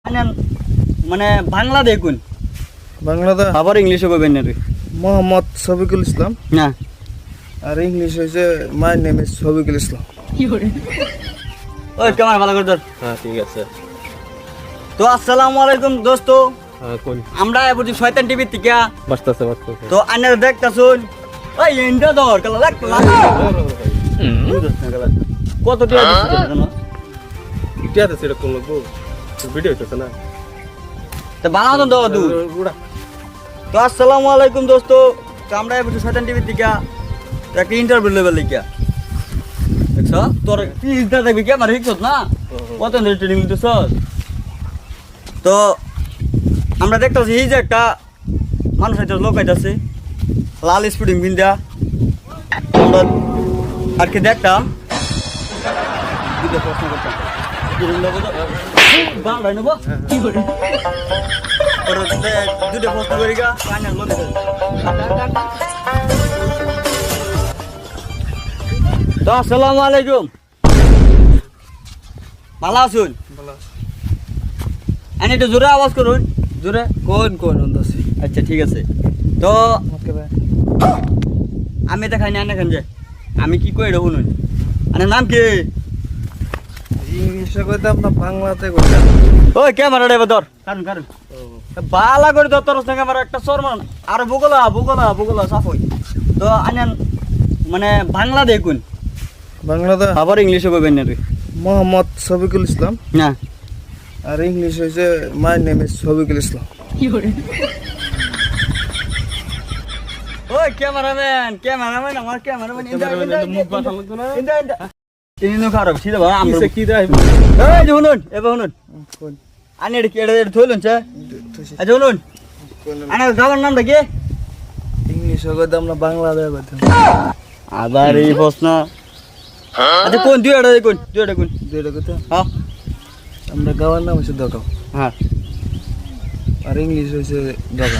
মানে বাংলা দেখুন বাংলাদেশ আবার ইংলিশে কইবেন না মোহাম্মদ শফিকুল ইসলাম না আর ইংলিশ হয়েছে my name is Shafiqul Islam. ওই ক্যামেরা ভালো করে ধর। হ্যাঁ ঠিক আছে। তো আসসালামু আলাইকুম দোস্ত, হ্যাঁ কোন আমরা বুঝি শয়তান টিভি থেকে। বাস্তাছে তো আইনার দেখতাছুন ওই ইন্ডিয়া ধর কালা লাগ কত টাকা দিছিস জানো? ইটা আছে এটা কোন লোক ভিডিও হইতেছে না তো বানাও তো দাও দু। উড়া তো আসসালামু আলাইকুম দোস্ত, তো আমরা বুঝি শয়তান টিভি থেকে একটা ইন্টারভিউ লেভেল লিখা দেখছ তোর কি ইজদা দেখবি কি আমার হিকছত না কত ট্রেনিং দিতেছ। তো আমরা দেখতেছি এই যে একটা মানুষ একটা লোক আইতাছে লাল স্পুডিং বিন্দা আমরা আর কি দেখতাম প্রশ্ন করতাম দুটো প্রশ্ন করি গা তো আসসালামু আলাইকুম, ভালো আছুন? আমি একটু জোরে আওয়াজ করুন, জোরে। কোন কোন অন্দাসি আচ্ছা ঠিক আছে। তো ওকে ভাই আমি দেখাই না দেখেন যে আমি কি কই এটা শুনুন। আরে নাম কি? ইংলিশে কইতাম না বাংলাতে কইতাম। ওই ক্যামেরাটা এবার ধর, কারণ কারণ বালা করে ধর তোর সঙ্গে আমার একটা শর্মান আর বগলা বগলা বগলা সাফ হই। তো আনেন মানে বাংলা দেখুন বাংলাদেশ আবার ইংলিশে কইবেন না মোহাম্মদ শফিকুল ইসলাম না আর ইংলিশ হয়েছে my name is Shafiqul Islam. ওই ক্যামেরাম্যান ক্যামেরাম্যান আমার ক্যামেরাম্যান মুখ বাটা লাগতো না তিনি খারাপ সিধা ভাই আমরা কিসে কি দেয় এই যে শুনুন এবার শুনুন কোন আনি এটা কি এটা থইলুন চা আচ্ছা শুনুন কোন আনা গাবার নামটা কি? ইংলিশে কইতাম না বাংলাতে কইতাম। আবার এই প্রশ্ন আচ্ছা কোন দুই এটা কোন দুইটা কথা হ্যাঁ আমরা গাওয়ার নাম হচ্ছে দগাও হ্যাঁ আর ইংলিশ হয়েছে দগা।